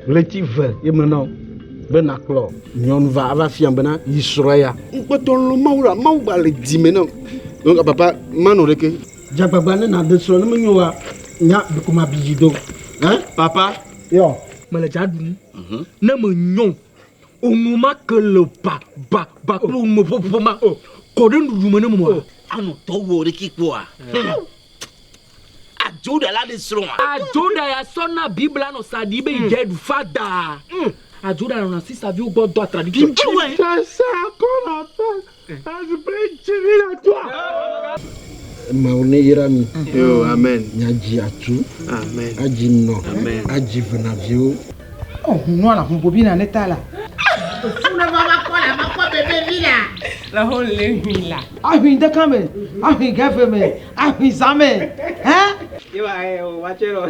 Relative et maintenant ben accord on va fier bena Israël Mpoton maura mauba le di maintenant donc papa manore ke jababa na de so no nyowa nya de kuma bijido hein papa yo me le jaduni na me nyon onuma que le ba pour me ma ko de ndu me na mo anu to wo de ki kwa ajuda la de sro ajuda ya sona bible no sadi be je du fada ajuda na si sa viu god do traduction ça qu'on appelle as bridge la toi maune irami yo amen nyaji atu amen aji no amen aji venavio oh no na kumbobina netala Funa mama kola makwa bebe vila. la holle vila ahi de kame ahi gafe me ahi same hein Iba wachero.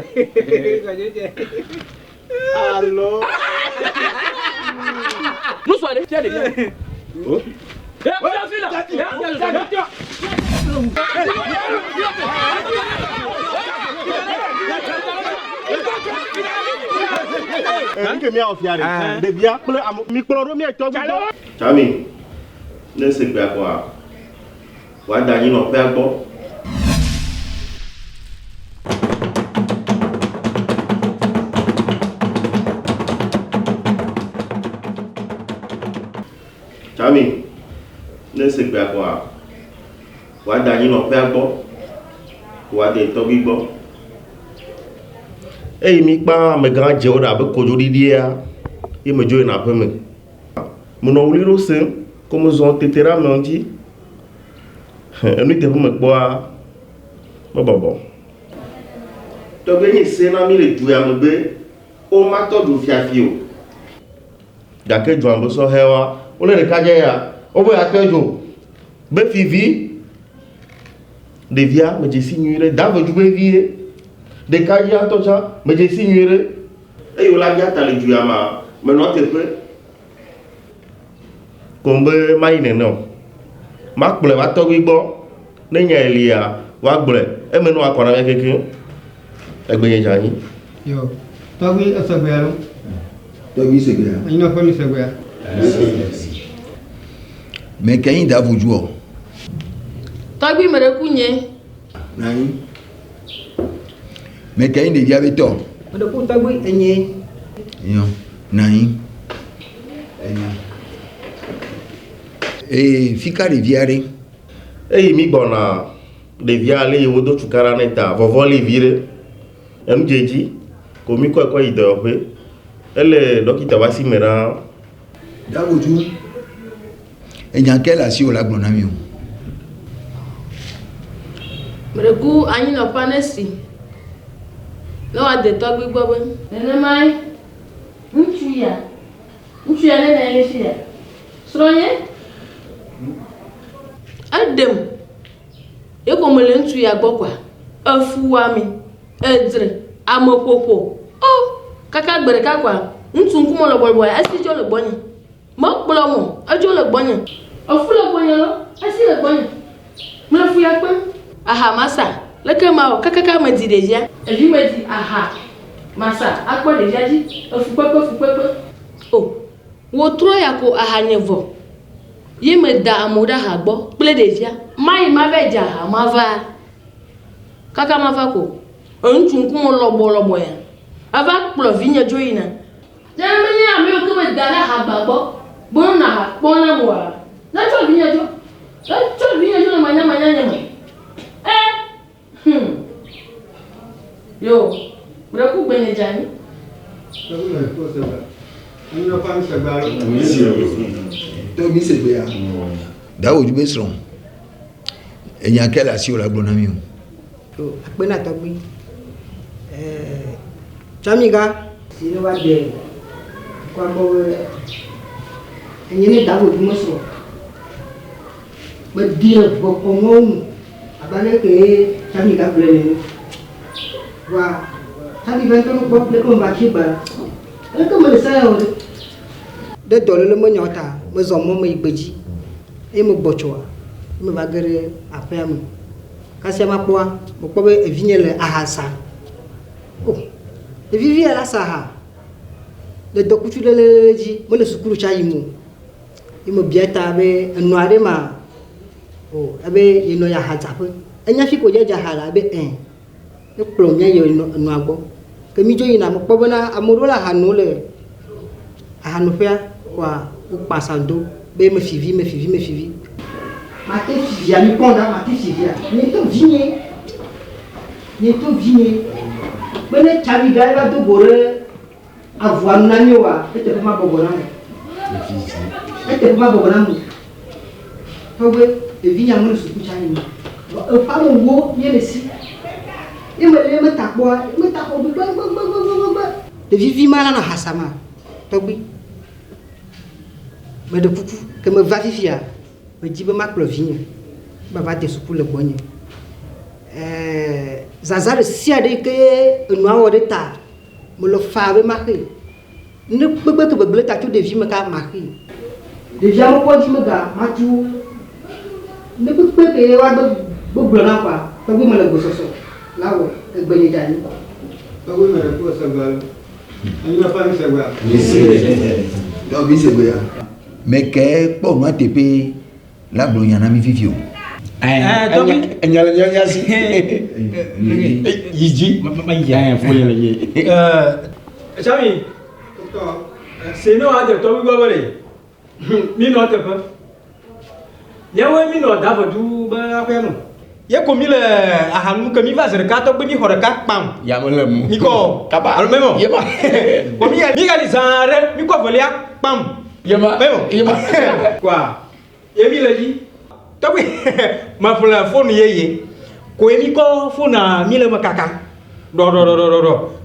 allo nous soyez tiens les gars oh Chami, ne se gbe akwa. Wa da yin no pe agbo. Chami, ne se gbe akwa. Wa da yin no pe agbo. Wa de to gbigbo. Mi pa me grand je o da be kojo didia. E me join na pe me. Mo no wuli ro sen comme zon tetera me on dit. Enu te me gbo a. Mo bobo. To be ni se na mi le du ya me be o ma to du fiafi o. Da ke jo ambo so hewa. O le ka je ya. O bo ya ke jo. Be fivi. De via me je signure da vo ju be vie. De ka ya to cha me je signure. E yo la ya ta le du ya ma. Me no te pe. Kombe mai ne no. Ma kple wa to gbigbo. Ne nya elia wa gble. E me no akora me keke. Egbe yen jani. Yo, togi asagwelo. Togi segya. Ino fami sagwelo. Mais quand da vujo Tagbi mere kunye. nani mais quand de dia beto Ada ku tagwi enye. yo nani fica de viare Mi gbona de via le wo do tukara neta vovo le vire. Jeji ko mi ko ide ope. Ele dokita wa si mera. da vujo quelle si o la glona mi Mere ku anyi no panesi. Lo wa de tagbi gbo be. Nene mai. Nchu ya ne na ile shi ya. Sronye? Adem. E ko mele ntu ya gbokwa. Afuwa mi. Edre amopopo. Oh, kaka gbere kakwa. Ntu nkumo lo bobo ya asi jo lo gbonye. Mo gbola mo, ajo lo gbonye. Ofu lo gbonye lo, asi lo gbonye. Mo fu ya pe. Aha masa. Leke ma o kaka ma di deja. Ebi ma di aha. Masa, akpo deja ji. Ofu pepe. Oh. Wo tro ya ko aha nyevo. Ye me da amoda ha gbo. Ple deja. Mai ma be ja ha ma va. Kaka ma va ko. Ontu nkumo logbo ya. Ava kplo vinya joina. Jamani ame o ko me da na ha gbagbo. Bon na ha, bon na mo. Na cho vinya jo. Na cho vinya jo na manya nyama. Yo, buraku benye jani. Togi me ko sagwa. Ino fami sagwa. togi segya da vujo be sron quelle si o la glona mi Yo, akpena tagwi. Chamiga sino wa de. Kwa mo enye ni da vujo mo so. Be dia go komon. Abane ke chamiga blele. Wa tadi vento no pop le ko ba kiba. E ko mo sa yo de dole le mo nyota mo zo mo igbeji e mo gbochoa mo ba gere apem kasi ma poa mo ko be evinyele ahasa oh evivi ala saha le dokutu le dzi me le sukulu tsa yi mo yi me bia ta be enu aɖe ma o abe yi nɔ ya ha dzaƒe enya fi ko dze dza ha la abe ekplɔ mía yi enua gbɔ ke mi dzo yina me kpɔ bena ame ɖewo le aha no le ahanoƒea wa wokpa sando be me fivi mate fivia mi kpɔm ɖa mate fivia nye to vinye be ne tsavi gã eva do go ɖe avua nu na mi wa eteƒe ma bɔbɔ na mo tɔgbe evi nya me le suku tsa yi me eƒe amewo ye le si ye me le me ta kpɔa gbegbe ɖevi vi ma la nɔ hasama tɔgbe me ɖe kuku ke me va fifia me dzi be ma kplɔ vinye va de suku le gbɔnye zaza ɖe sia ɖe ke enua wɔ ɖe ta me le fa be ma xe ne gbegbe ke begble ta tso ɖevi me ka ma xe ɖevia me kpɔ dzi me ga ma tu ne gbegbe ke wa gbegblɔ na kɔa tɔgbe me le gbɔsɔsɔ la wɔ egbenye dza ni tɔgbe me le kpɔ sɛgbɛ anyi ma fa mi sɛgbɛ donc bi sɛgbɛ ya mais kɛ kpɔ nua teƒe la gblɔ nya na mi fifi o Enya si. Yiji. Foye le ye. Chami. C'est nous à de toi gobere. Mi no te pa. Ya we mi no da bodu ba pe no. Ye ko mi le ahanu ke mi va zere ka to gbe mi hore ka pam. Ya mo le mu. Mi ko. Kaba. Alo memo. Ye ba. Ko mi ga li zare mi ko volia pam. Ye ba. Memo. Ye ba. Quoi? Ye mi le di. Tɔgbe ma fula fone ye ko emi ko fona mi le me kaka dɔ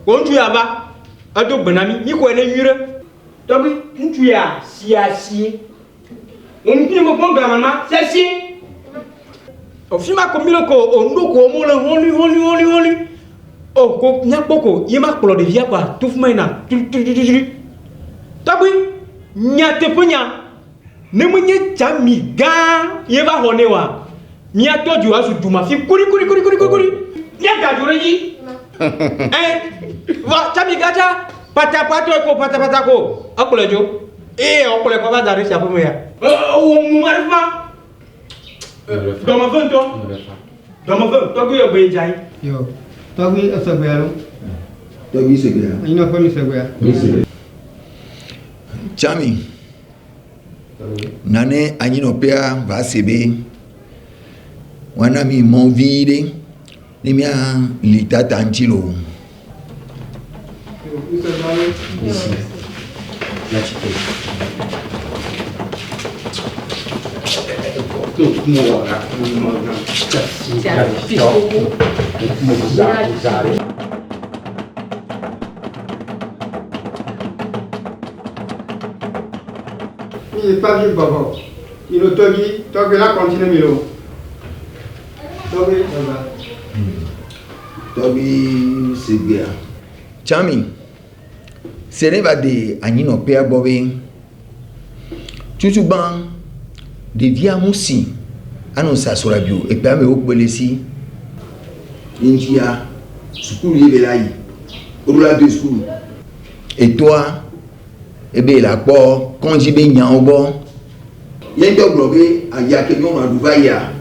ko ŋutsu ya va edo gbena mi ko ene nyuie tɔgbe ŋutsu ya si ŋun kini mo gbɔn gama ma sɛsi o fi ma ko mi le ko o ŋdo ko mo le hɔli o ko nyakpɔ ko ye ma kplɔ ɖevia kɔa to fuma yina tutututu tɔgbe nyateƒe nya. Ne me nye tsami gã ye va xɔ ne wa mia tɔ dzo asu duma fi kuri mia ga dzo ɖe dzi va tsami gã tsa pata ko ekplɔe dzo ɔkplɔe kɔ va da ɖe sia ƒe me ya wo mu ma ɖe fa dɔmeve ŋutɔ tɔgbe yɔ gbe dza yi. Yo tɔgbe esegbe alo. tɔgbe segbe ya. Anyi na ƒe mi segbe ya. Tsami. Nane anyinɔƒea va se be wana mi mɔ vi ɖe ne mia li tata ŋuti lo. Il n'est pas vieux baba. Il est togi là continue milo. Togi baba. Togi segbe. Chami. Sene va de anyinɔƒea gbɔ be tutuban ɖevia musi anɔ sasora bio epe ame wo kpele si ŋutia sukulu ye be la yi o la do sukulu etoa ebe la kpɔ kɔndzi be nyawo gbɔ ye ŋutɔ gblɔ be aya ke nyɔnu aɖu va yia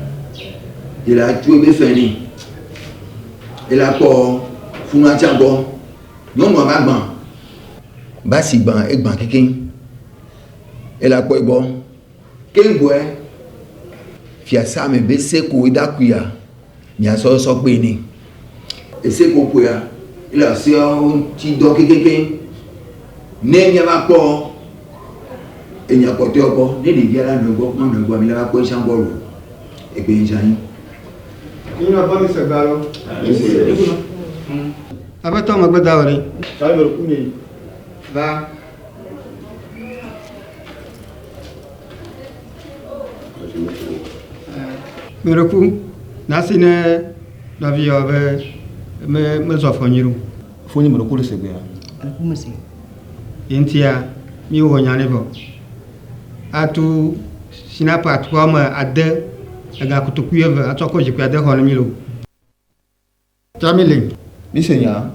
ye la tu ebe fɛ nɛ ye la kpɔ funatsa gbɔ nyɔnua va gbã ba si gbã egbã kekeŋ ye la kpɔ gbɔ keŋgbɔɛ fiasa me be seko edakuia miasɔsɔ kpe ne eseko koea ele aseawo ti dɔ kekekeŋ ne miava kpɔ enyakpɔtɔe gbɔ ne ɖevia la nɔ gbɔ kuma nɔ gbɔ mi la va kpɔ etsã gbɔ lo egbe etsã yi. Ni na ba mi se ba lo. Abatɔ megbe da wɔ ɖi. Sabe lo kune. Va. Mereku nasi ne davi yɔ be me zɔ fɔ nyiru. Fonyi mereku le segbe ya. Mese. Yentia mi wɔ nya ne bɔ. Atu sinapa atukɔ me ade ega kotoku eve atsɔ kɔ zikpui ade xɔ ne mi lo. Tsami le. Mi se nya.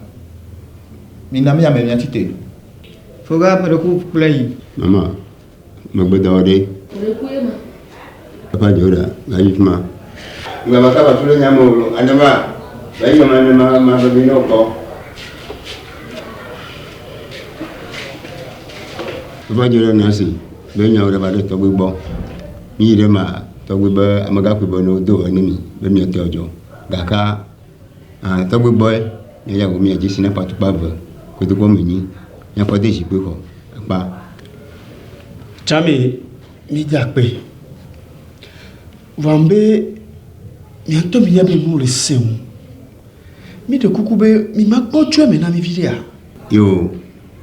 Mi na mi ame mia tite. Foga pereku play. Mama, magbedawade. Recuema. Papa Joda, Gajifma. Ngabaka tule nyamolo, andama. Bayi ma babino ko. Papa Joda nasi, benya ora bade to gbo. Ni re ma to gbo amaga ku bono do enemi, be mi te ojo. Gaka to gbo ni ya go mi aji sina patu baba. Ko to ko mi ni, ya ko de ji pe ko. Pa. Chame mi jakpe. Vambe mi anto mi yabe mu le seu. Mi de kukube mi magbojo me na mi vidia. Yo,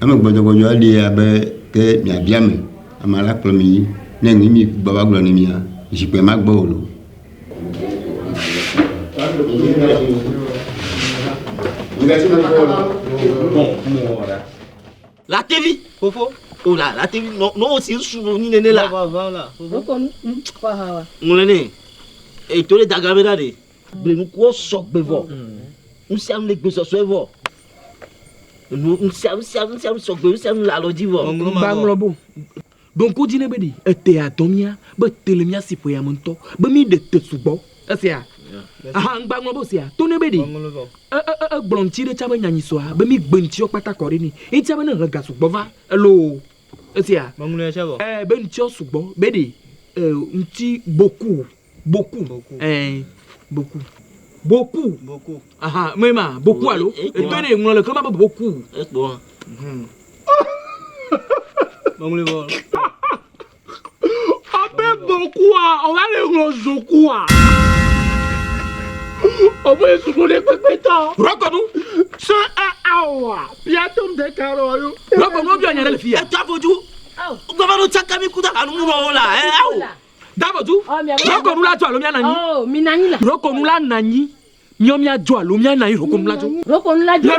ama gbojo ali abe ke mi abiame. Ama la plomi ne mi baba glo ni mi a. Jipe magbo lo. La TV. Fofo. Oh là, la TV non aussi sous ni nene là. Voilà. Rokonu. Fahawa. Ngolene. E to le dagamera de. Ble ko sok bevo. Nous le beso soevo. Nous sommes sok be, nous la lodivo. Banglobo. Donc ko dine bedi, ete atomia, be telemia sipoya monto, be mi de tetsubo. Asia. Aha banglobo sia. Tone bedi. Blonti de chaba nyanyi soa, be mi gbenti ok pata korini. E chaba na rega sugbova. Hello. Asia. Banglo chabo. Ben tio sugbo, bedi. Nti beaucoup. Beaucoup. Aha, mema, beaucoup allo. Et tenez, on le comment beaucoup. Bon. Banglo vol. Abe beaucoup, on va le rozoku. On va se donner pépéta. Reconnons. Ce awa. Bientôt de caro. Reconnons bien la fille. Tabodu. Gomano chakami kuda anu rola. Dabodu. Reconnons la toi, le mien nani. Oh, minani la. Reconnons la nani. Miomia joa, le mien nani, reconnons la joa. Reconnons la joa.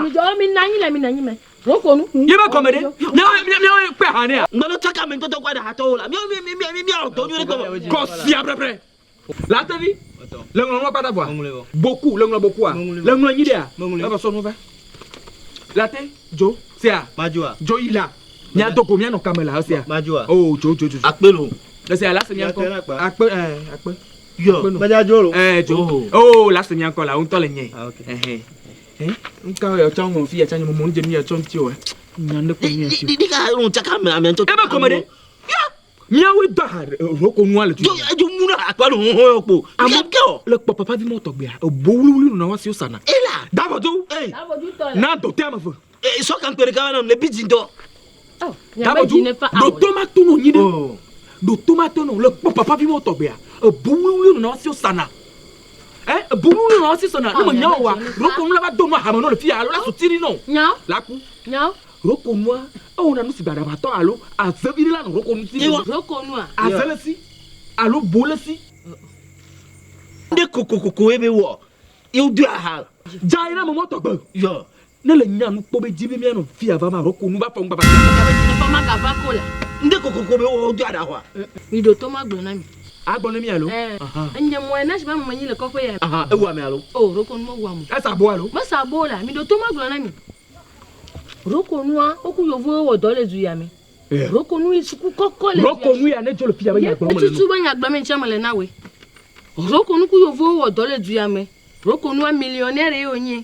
Oh, minani me. Rokonu. Yeba komede. Mia pe hane. Ngalo chakami to kwa da hatola. Mia to nyure ko. Kosi après. La TV. L'anglais pas d'avoir. Beaucoup, l'anglais beaucoup. L'anglais ni idea. La personne on va. La té, Jo, c'est à. Majua. Jo il a. Ni a doko mia no kamela, c'est à. Majua. Oh, Jo. Akpelo. C'est là, c'est bien encore. Akpe. Yo, Maja Jolo. Jo. Oh, là c'est bien encore là, on t'a ligné. Ah OK. Quand il y a tant mon fille, tant mon Dieu, il y a tant tio. Nyande ko ni tio. Di ka on chakami amento. Eba komede. Mia we dahar Rokonu ale tu. Jo muna akwa no po. Amko. Le papa vi moto gbe a. Bowulu na wasi osana. Ela. Dabodu. Dabodu to. Na do te amafu. So kan pere ka na le bijindo. Oh, Dabodu. Do tomato no nyide. Do tomato no le papa vi moto gbe a. Bowulu na wasi osana. Bowulu na wasi osana. No nyawa. Rokonu la ba do no ha no le fi alo la sutiri no. Nya. Laku. Nya. Rokonu on a nous sibara bato alo a zaviri la no Rokonu si. Rokonu a zelesi. Alo bolesi. De kokoko ebe wo. You do a Jaina mo moto gbe. Yo. Ne le nyanu po be jibe mi no fi ava ma Rokonu ba fo ngba ba. Ne pa ma gava kola. Nde kokoko be wo do ada wa. Mi do to ma gbo na mi. Agbon mi alo. Anya mo na shba mo nyile ko fe ya. Aha, e wa mi alo. Oh, Rokonu mo wa mo. Esa bo alo. Ma sa bo la, mi do to ma gbo na mi. Rokonu oku yovo wo do le zu ya mi. Rokonu isuku kokko le. Rokonu ya ne jolo fi ava ya gbo mo le. Tutu ba nya gba mi nche mo le na we. Rokonu ku yovo wo do le zu ya mi. Rokonu a millionnaire yo yin.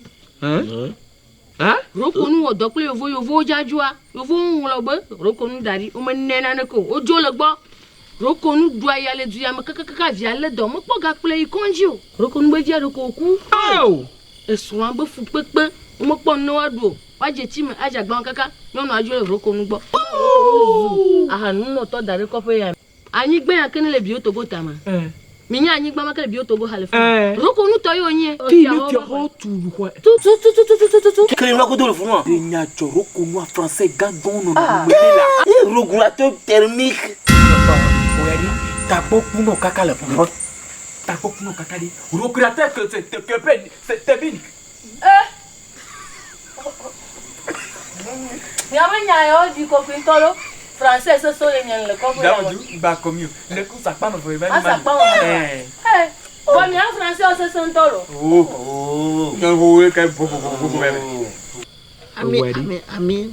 Rokonu wo do pe yovo jajua. Yovo nlo gbe. Rokonu dari o me nena ne ko. Ojo le gbo. Rokonu do ya le zu ya mi kaka via le do mo po ga ple ikonji o. Rokonu be je ko ku. Oh! Esun an be fu pepe. Mo po no adu. Waje ti me aja gba kaka. Nonu ajo le Rokonu gbo. Aha nu to dari ko fe ya. Anyi gbe ya kene le bi o to go tama. Mi nya anyi gba ma kele bi o to go hale fu. Rokonu to yo yin. Ti le ti ho tu kwa. Tu. Kele la ko do le fu mo. De nya jo Rokonu a français gagon no no la. Régulateur thermique. Oyadi ta boku no kaka le fu. Ta boku no kaka di. Régulateur que c'est thermique. Ya ma nya yo di ko fin tolo. Français so le nyan le ko fu. Dabodu ba komi. Le ku sa pa no fo ba ni. Asa pa o. Bon mi en français o se son tolo. Oh. No wo ka bo. Ami.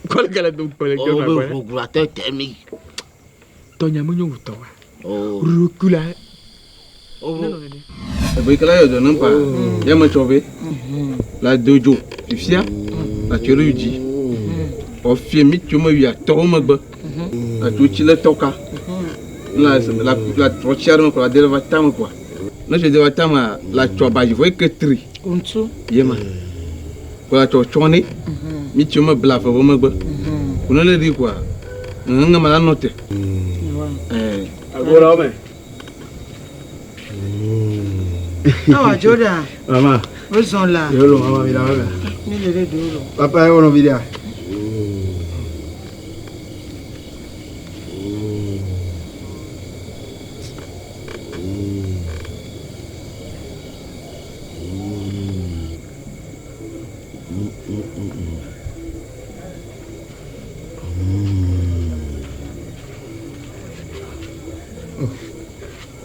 Qual que é do colega? O regulateur thermique. Tonya munyo utowa. Rukula. Là, il donne pas. Il y a un chauvé. La dojo. Tu sais, la chirurgie. Au film, tu m'as eu à Toromagba. La touchila toka. La trochière, la délevatama quoi. Là, je délevatama la choba, je vois que tri. Yema. Pour la chochone, mi tu me blaffe au magba. On a le dit quoi. On a mal noté. Agora, homem. Não, Jordan. Mama. Os sont là. Yolo, mama, mira, mama. Ni le duro. Papa, eu não viria.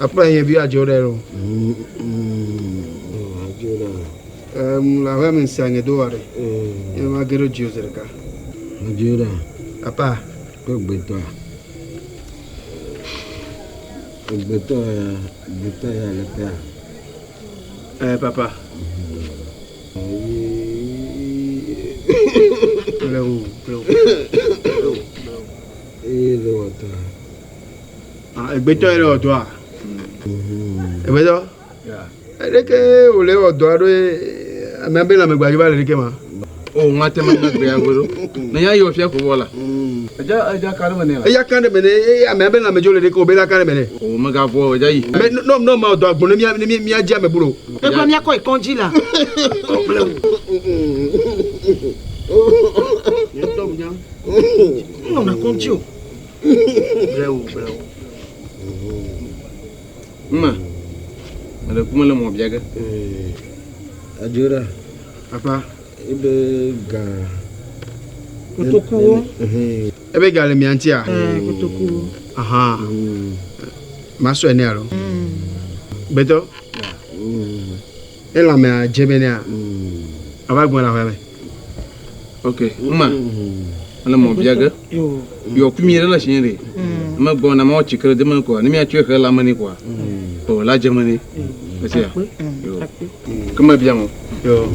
Après, il y a vu à Jordan. La femme est en Edouard. Il m'a guéri Dieu. Jordan. Papa. Beto ya le père. Papa. Beto est au doigt. Beto? Elle que vous l'avez au doigt, même bien la mégoire, va le ma. Oh, on a tellement de bien. Mais il y a eu fier pour voilà. Il y a carrément. Il y a quand même, même bien la mégoire, le déco, la carrément. Oh, ma gavo, il y a eu. Mais non, ma doigt, bon, mi a dit à mes boulot. Mais comme il y a quoi, il conduit là. On a conduit. Ada kuma le mo biaga. Ajura. Papa. Ibe ga. Kotoku. Ebe ga le miantia. Kotoku. Aha. Maso ene alo. Beto. Ela me jebenia. Aba gbon la feme. Okay. Ala mo biaga. Yo kumire la shinre. Ma gbona ma chikere de man ko. Ni mi a chwe la mani quoi. Oh, la Germanie. C'est ça. Comment bien moi? Yo.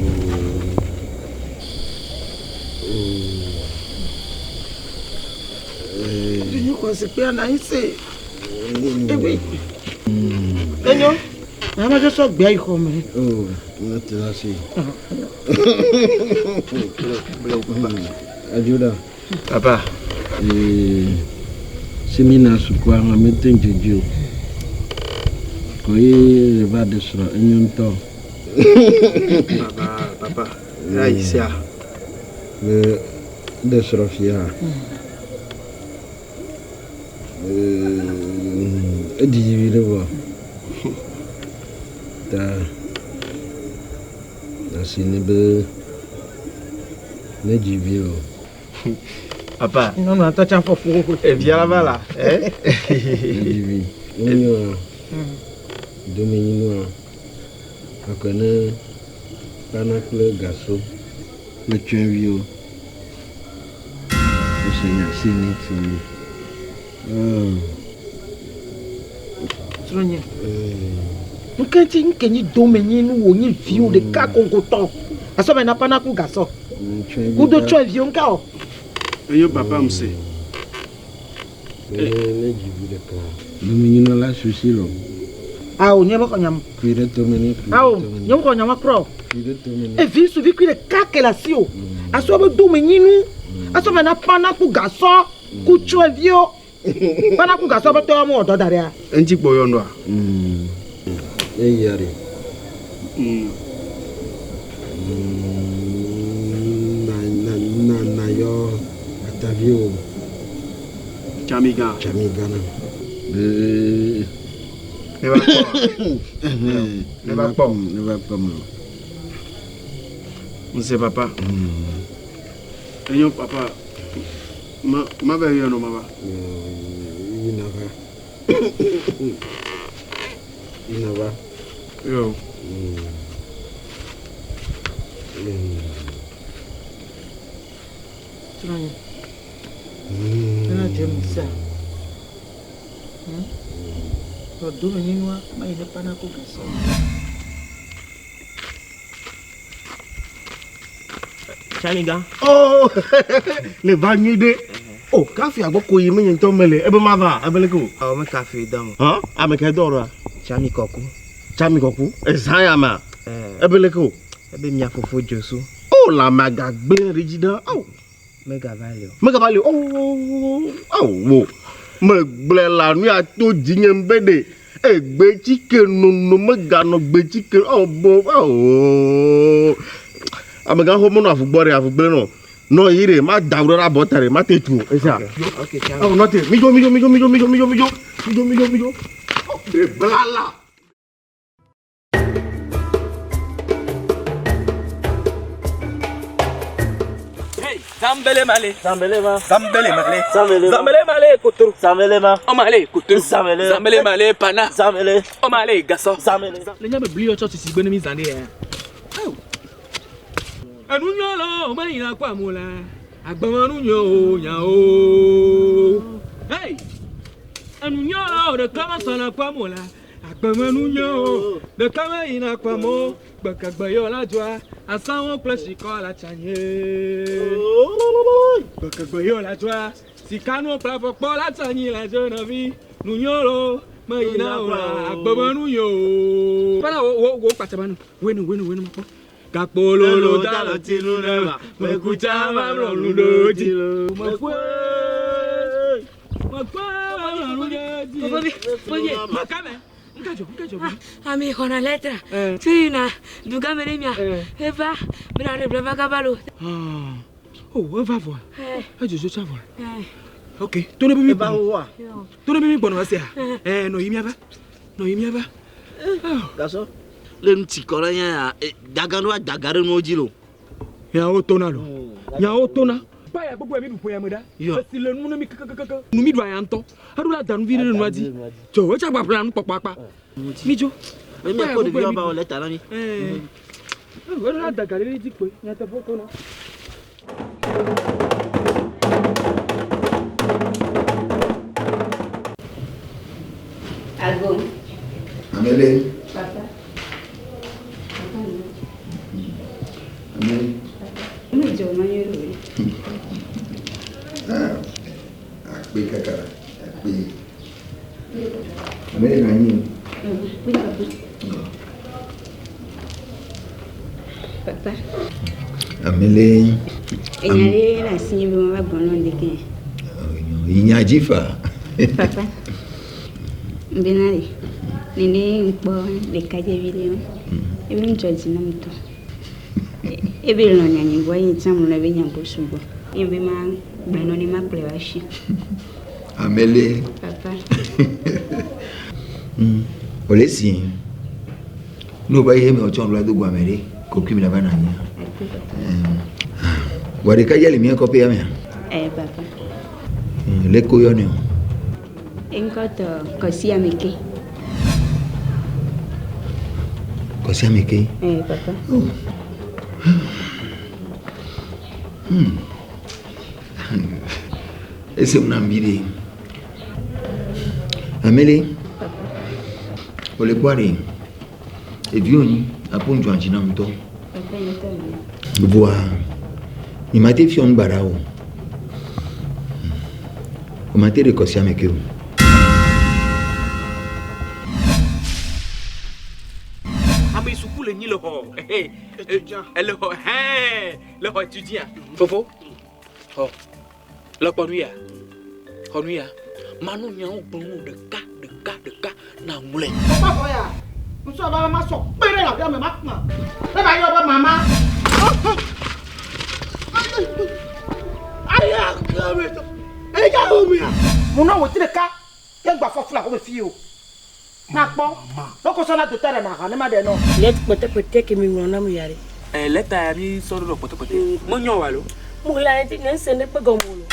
Nous conseillons à ici. Eh oui. Eh non. Maman je sors bien comme. Oh, on a terrassé. Ajuda. Papa. Semina sukwa ngamete njojo. Koye le va de sera enyonto. Papa. Là ici. Le de sera fia. Edi vile wa. Ta. Asine be. Ne jibio. Papa. Non, non, attends, faut fou. Et viens là-bas là. Eh? Dominino. Akone. Panakle gaso. Le tuenvio. Le Seigneur, c'est né. Sonia. Nkan ti nkenyi domenyi nu wo nyi viu de ka konkoton. Aso me na panaku gaso. Kudo tuenvio nka o. Yo papa mse. Ne jibu de ka. Dominino la sushi lo. Ah, on y a pas qu'on Cuire tomeni. Ah, on y a qu'on a pro. Cuire tomeni. Et vie suivi que le caque la sio. Aso be domenyi nu. Aso me na panaku gaso. Ku tuenvio. Panaku gaso be to mo odo dare a. Enti boyo ndo a. Yari. Na yo atavio. Chamiga. Chamigana. Ne va pas. Monsieur papa. Yo papa. Ma ba yo no mama. Inava. Yo. Estranho. Não adianta isso. O do menino, mas ele é para na cocação. Chamiga. Oh, le vanide. Oh, café agbo koyi mi yin to mele. Ebe ma ba, ebe ko. Oh, me café down. Hein? A me ke doro. Chami koku. Chami koku. Ezaya ma. Ebe ko. Ebe mi afofo josu. Oh, la maga gbe rigida. Oh. Mega value. Mega value. Oh. Oh, wo. Me gble la nu a to jinye mbede. Egbe chicken no mega no gbe chicken. Oh, bo. Oh. Amega ho mo no afugbore afugbere no. No yire ma dawura botare ma tetu. Esa. Okay, Chami. Oh, no te. Mijo. Oh, de blala. Zambele male. Zambele ma. Zambele male. Zambele. Zambele male kuturu. Zambele ma. O male kuturu. Zambele. Zambele male pana. Zambele. O male gaso. Zambele. Le nyame bli yo church si gbenu mi zande e. Anu nyolo o mani na kwa mula. Agbamanu nyo nya o. Hey. Anu nyolo de kama sana kwa mula. Agbamanu nyo de kama ina kwa mo. Bakagbayo la joie. Asan pleshi ko la chanye. Bakagbayo la joie. Si kanu plafo po la chanye la jeune vie. Nu nyolo mayina ora agbamanu yo. Para wo patabanu. Wenu mo. Kapololo dalo tilunema. Mekucha mamro ludoji. Makwe. Makame. Ami con la lettera. Tina, duga menemia. Eva, brare brava cavallo. Oh, Eva voi. Ajuju chavo. Okay, tu ne bimi ba wa. Tu ne bimi bono asia. No yimiaba. Gaso. Le ntikora ya dagano wa dagare no jilo. Ya otona lo. Ya otona. Pa ya gbogbo mi du po ya moda. Si le nu mi kakaka. Nu mi du ayanto. Adula danu vire nu adi. Jo, o cha gba plan papa. Mijo. Me ko de bi oba o leta na mi. O la dagare ni dipo. Ya te boko na. Algo. Amele. Papa. Amele. Mo jo ma yoro. Akpe kakara. Akpe. Amele na nyi. Papa. Amele. Enyare na sinye bi mo ba gbon lo ndeke. Inya jifa. Papa. Mbenari. Nene nkpo le kaje video. Ebe njoji na mto. Ebe lo nyanyi gwa yin tamu na be nyambo sugo. Ebe ma gbeno ni ma plewashi. Amele. Papa. Olesi. No ba ihe me ochon lo do gwa mere. Ko kimi na bana nya. Wari ka yele mi ko pe ya me. Papa. Le ko yo ne. Enkoto kosi ameke. Kosi ameke? Papa. Ese una mbiri. Amele. Papa. Ole kwari. Evioni aponjo anjina mto. Papa yetani. Boa. Ni mate fi on gbara o. O mate de kosi ameke o. Ami sukule ni le ho. Le ho. Le ho étudiant. Fofo. Oh. Le konuya. Manu nyao bunu de ka na mule. Papa boya. Muso ba ma so pere la bi me ma. Le ba yo ba mama. Aya kame to. E ja o mi. Mo na wo ti de ka. Ye gba fofula ko be fi o. Na po. Loko so na to tere na ha ne ma de no. Let pote ke mi ngona mu yare. Leta ya mi soro lo pote. Mo nyo wa lo. Mo la enti ne sende pe gomo lo.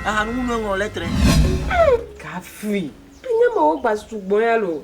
Ah, nous avons lettre. Café. Pina mo gba sugbon ya lo.